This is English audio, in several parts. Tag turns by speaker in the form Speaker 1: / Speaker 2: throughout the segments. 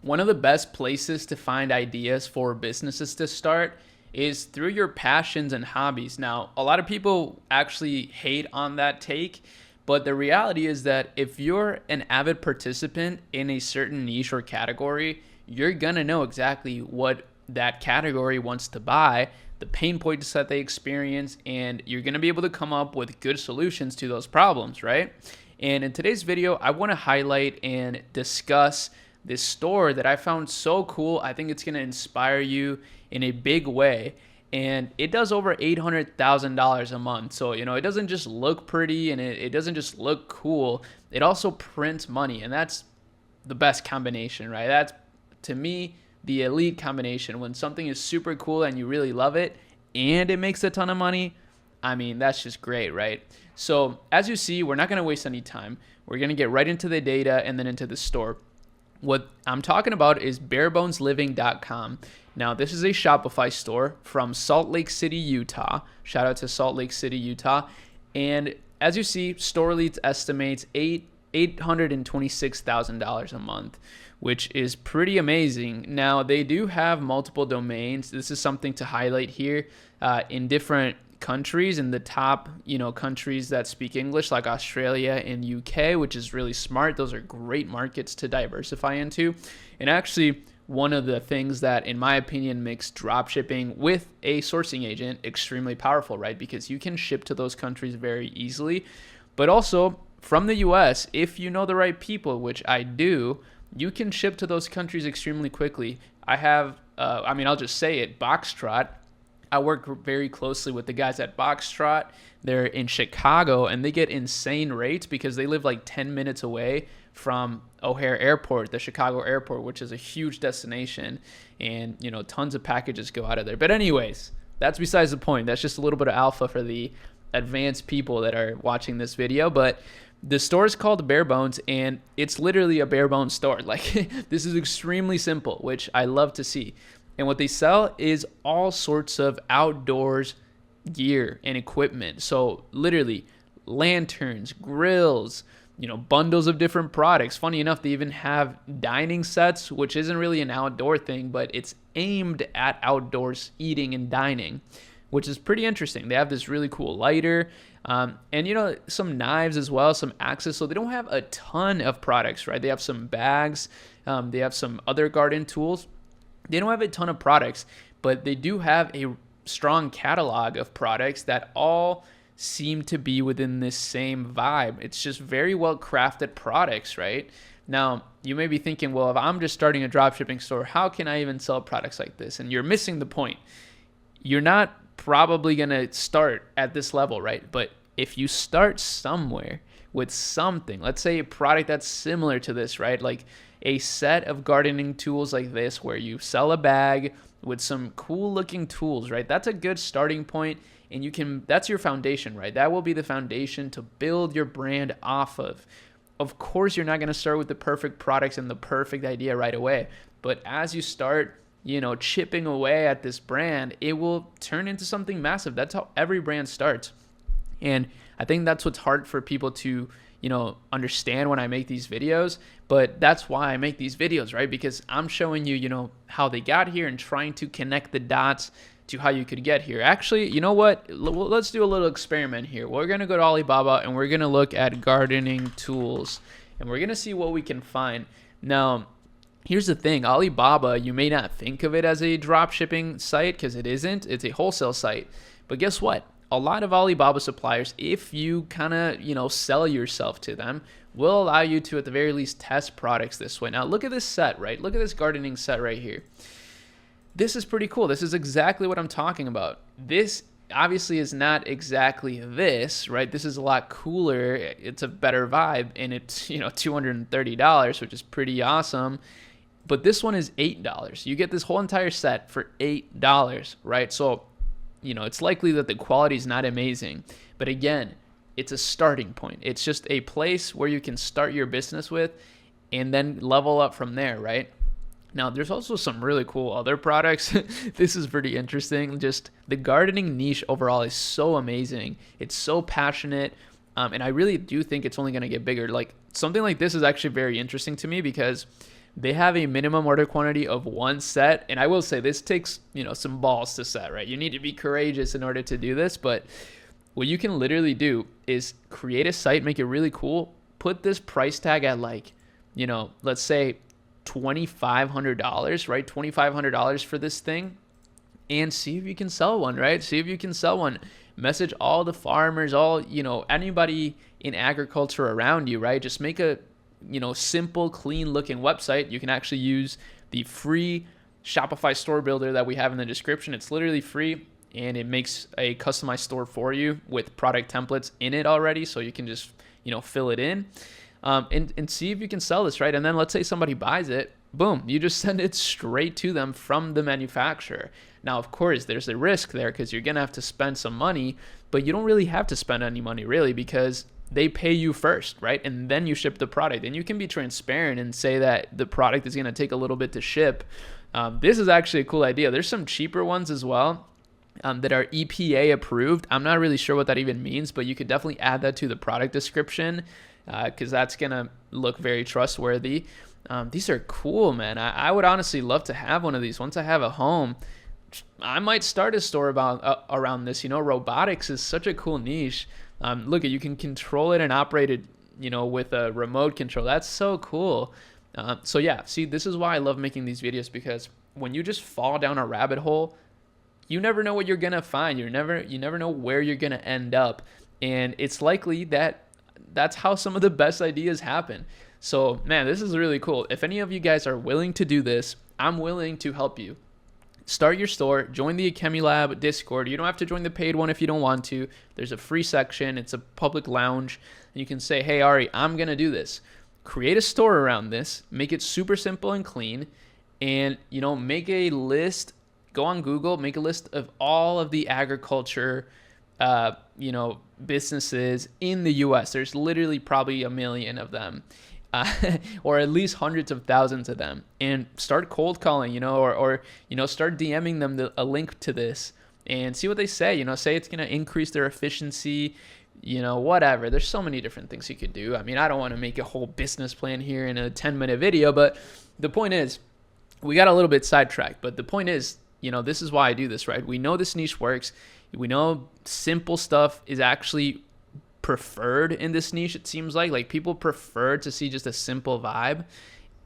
Speaker 1: one of the best places to find ideas for businesses to start is through your passions and hobbies. Now, a lot of people actually hate on that take, but the reality is that if you're an avid participant in a certain niche or category, you're going to know exactly what that category wants to buy, the pain points that they experience, and you're going to be able to come up with good solutions to those problems, right? And in today's video, I want to highlight and discuss this store that I found so cool. I think it's going to inspire you in a big way. And it does over $800,000 a month. So, it doesn't just look pretty and it doesn't just look cool. It also prints money. And that's the best combination, right? That's, to me, the elite combination. When something is super cool and you really love it and it makes a ton of money, I mean, that's just great, right? So as you see, we're not going to waste any time. We're going to get right into the data and then into the store. What I'm talking about is barebonesliving.com. Now, this is a Shopify store from Salt Lake City, Utah. Shout out to Salt Lake City, Utah. And as you see, store leads estimates $826,000 a month, which is pretty amazing. Now, they do have multiple domains. This is something to highlight here in different countries, in the top countries that speak English, like Australia and UK, which is really smart. Those are great markets to diversify into. And actually, one of the things that, in my opinion, makes dropshipping with a sourcing agent extremely powerful, right? Because you can ship to those countries very easily. But also, from the US, if you know the right people, which I do, you can ship to those countries extremely quickly. I have, I'll just say it, Boxtrot. I work very closely with the guys at Boxtrot. They're in Chicago, and they get insane rates because they live like 10 minutes away from O'Hare Airport, the Chicago airport, which is a huge destination, and tons of packages go out of there. But anyways, that's besides the point. That's just a little bit of alpha for the advanced people that are watching this video. But the store is called Barebones, and it's literally a bare bones store. Like, this is extremely simple, which I love to see. And what they sell is all sorts of outdoors gear and equipment. So literally lanterns, grills, bundles of different products. Funny enough, they even have dining sets, which isn't really an outdoor thing, but it's aimed at outdoors eating and dining, which is pretty interesting. They have this really cool lighter, and some knives as well, some axes. So they don't have a ton of products, right? They have some bags, they have some other garden tools. They don't have a ton of products, but they do have a strong catalog of products that all seem to be within this same vibe. It's just very well crafted products, right? Now, you may be thinking, well, if I'm just starting a dropshipping store, how can I even sell products like this? And you're missing the point. You're not probably going to start at this level, right? But if you start somewhere with something, let's say a product that's similar to this, right? Like a set of gardening tools like this, where you sell a bag with some cool looking tools, right? That's a good starting point, and that's your foundation, right? That will be the foundation to build your brand off of. Of course, you're not going to start with the perfect products and the perfect idea right away, but as you start, chipping away at this brand, it will turn into something massive. That's how every brand starts. And I think that's what's hard for people to understand when I make these videos, but that's why I make these videos, right? Because I'm showing you, how they got here and trying to connect the dots to how you could get here. Actually, you know what? Let's do a little experiment here. We're going to go to Alibaba and we're going to look at gardening tools and we're going to see what we can find. Now, here's the thing. Alibaba, you may not think of it as a drop shipping site because it isn't. It's a wholesale site. But guess what? A lot of Alibaba suppliers, if you kind of, sell yourself to them, will allow you to, at the very least, test products this way. Now, look at this set, right? Look at this gardening set right here. This is pretty cool. This is exactly what I'm talking about. This obviously is not exactly this, right? This is a lot cooler. It's a better vibe, and it's, $230, which is pretty awesome. But this one is $8. You get this whole entire set for $8, right? So it's likely that the quality is not amazing. But again, it's a starting point. It's just a place where you can start your business with and then level up from there, right? Now, there's also some really cool other products. This is pretty interesting. Just the gardening niche overall is so amazing. It's so passionate. And I really do think it's only going to get bigger. Like, something like this is actually very interesting to me because They have a minimum order quantity of 1 set. And I will say this takes, some balls to set, right? You need to be courageous in order to do this. But what you can literally do is create a site, make it really cool, put this price tag at let's say $2,500, right? $2,500 for this thing, and see if you can sell one, right? See if you can sell one. Message all the farmers, anybody in agriculture around you, right? Just make a, simple, clean looking website. You can actually use the free Shopify store builder that we have in the description. It's literally free, and it makes a customized store for you with product templates in it already. So you can just, fill it in. And see if you can sell this, right? And then let's say somebody buys it, boom, you just send it straight to them from the manufacturer. Now, of course, there's a risk there because you're going to have to spend some money, but you don't really have to spend any money really because they pay you first, right? And then you ship the product. And you can be transparent and say that the product is going to take a little bit to ship. This is actually a cool idea. There's some cheaper ones as well. That are EPA approved. I'm not really sure what that even means, but you could definitely add that to the product description because that's going to look very trustworthy. These are cool, man. I would honestly love to have one of these. Once I have a home, I might start a store around this. Robotics is such a cool niche. Look, you can control it and operate it, with a remote control. That's so cool. So yeah, see, this is why I love making these videos, because when you just fall down a rabbit hole, you never know what you're going to find. You never know where you're going to end up. And it's likely that that's how some of the best ideas happen. So, man, this is really cool. If any of you guys are willing to do this, I'm willing to help you. Start your store, join the Chemilab Discord. You don't have to join the paid one if you don't want to. There's a free section. It's a public lounge. And you can say, hey, Ari, I'm going to do this. Create a store around this. Make it super simple and clean. And, make a list. Go on Google, make a list of all of the agriculture, businesses in the U.S. There's literally probably a million of them, or at least hundreds of thousands of them. And start cold calling, or start DMing them a link to this and see what they say. Say it's gonna increase their efficiency, whatever. There's so many different things you could do. I mean, I don't want to make a whole business plan here in a 10-minute video, but the point is, we got a little bit sidetracked. But the point is, this is why I do this, right? We know this niche works. We know simple stuff is actually preferred in this niche. It seems like people prefer to see just a simple vibe,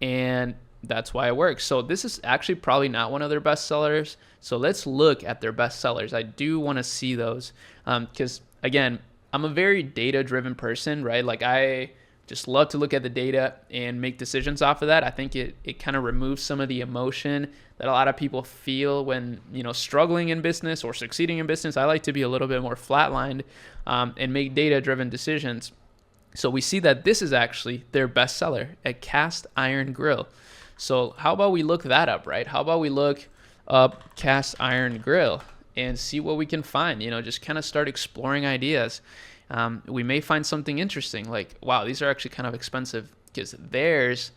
Speaker 1: and that's why it works. So this is actually probably not one of their best sellers. So let's look at their best sellers. I do want to see those because, again, I'm a very data-driven person, right? Like I just love to look at the data and make decisions off of that. I think it kind of removes some of the emotion that a lot of people feel when, struggling in business or succeeding in business. I like to be a little bit more flatlined and make data-driven decisions. So we see that this is actually their best seller, a cast iron grill. So how about we look that up, right? How about we look up cast iron grill and see what we can find, just kind of start exploring ideas. We may find something interesting, like, wow, these are actually kind of expensive because theirs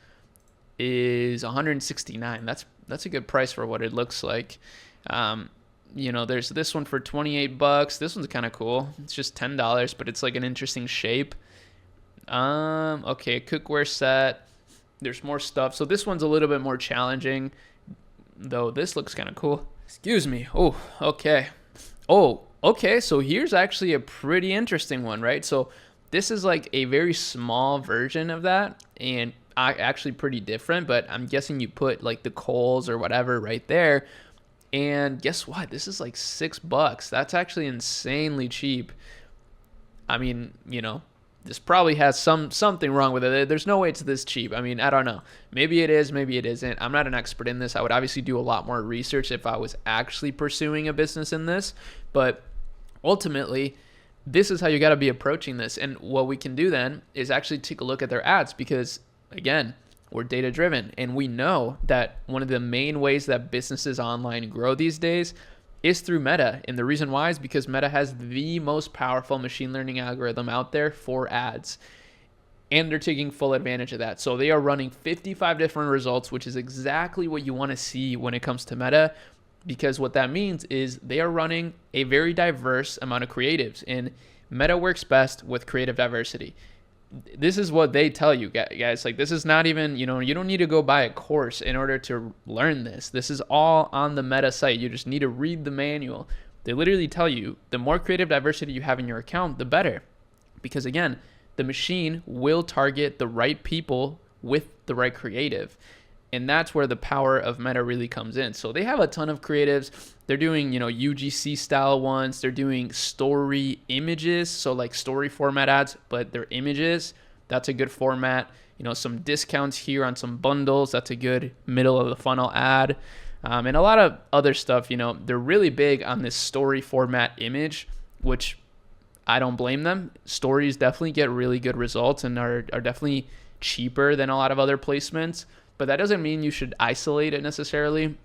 Speaker 1: is $169. That's a good price for what it looks like. There's this one for $28. This one's kind of cool. It's just $10, but it's like an interesting shape. Okay, cookware set. There's more stuff. So this one's a little bit more challenging, though this looks kind of cool. Excuse me. Oh, okay. Oh, okay. So here's actually a pretty interesting one, right? So this is like a very small version of that, and actually pretty different, but I'm guessing you put like the coals or whatever right there. And guess what? This is like $6. That's actually insanely cheap. I mean, this probably has something wrong with it. There's no way it's this cheap. I mean, I don't know. Maybe it is, maybe it isn't. I'm not an expert in this. I would obviously do a lot more research if I was actually pursuing a business in this. But ultimately, this is how you got to be approaching this. And what we can do then is actually take a look at their ads because, again, we're data driven. And we know that one of the main ways that businesses online grow these days is through Meta. And the reason why is because Meta has the most powerful machine learning algorithm out there for ads. And they're taking full advantage of that. So they are running 55 different results, which is exactly what you want to see when it comes to Meta. Because what that means is they are running a very diverse amount of creatives. And Meta works best with creative diversity. this is what they tell you guys. Like, this is not even, you don't need to go buy a course in order to learn this. This is all on the Meta site. You just need to read the manual. They literally tell you the more creative diversity you have in your account, the better. Because again, the machine will target the right people with the right creative. And that's where the power of Meta really comes in. So they have a ton of creatives. They're doing, UGC style ones. They're doing story images. So like story format ads, but they're images. That's a good format. Some discounts here on some bundles. That's a good middle of the funnel ad. And a lot of other stuff, they're really big on this story format image, which I don't blame them. Stories definitely get really good results and are definitely cheaper than a lot of other placements. But that doesn't mean you should isolate it necessarily.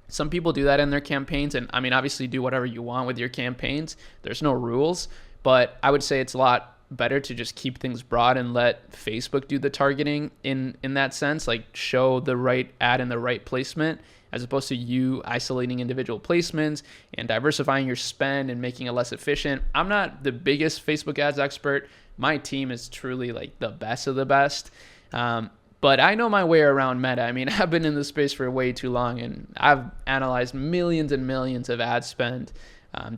Speaker 1: Some people do that in their campaigns. And I mean, obviously do whatever you want with your campaigns. There's no rules. But I would say it's a lot better to just keep things broad and let Facebook do the targeting in that sense, like show the right ad in the right placement, as opposed to you isolating individual placements and diversifying your spend and making it less efficient. I'm not the biggest Facebook ads expert. My team is truly like the best of the best. But I know my way around Meta. I mean, I've been in this space for way too long, and I've analyzed millions and millions of ad spend,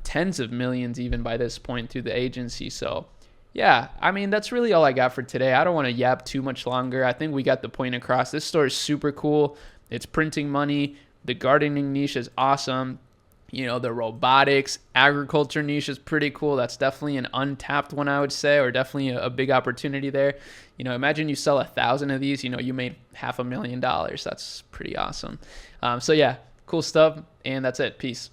Speaker 1: tens of millions even by this point through the agency. So yeah, I mean, that's really all I got for today. I don't want to yap too much longer. I think we got the point across. This store is super cool. It's printing money. The gardening niche is awesome. The robotics, agriculture niche is pretty cool. That's definitely an untapped one, I would say, or definitely a big opportunity there. Imagine you sell 1,000 of these, you made $500,000. That's pretty awesome. So yeah, cool stuff. And that's it. Peace.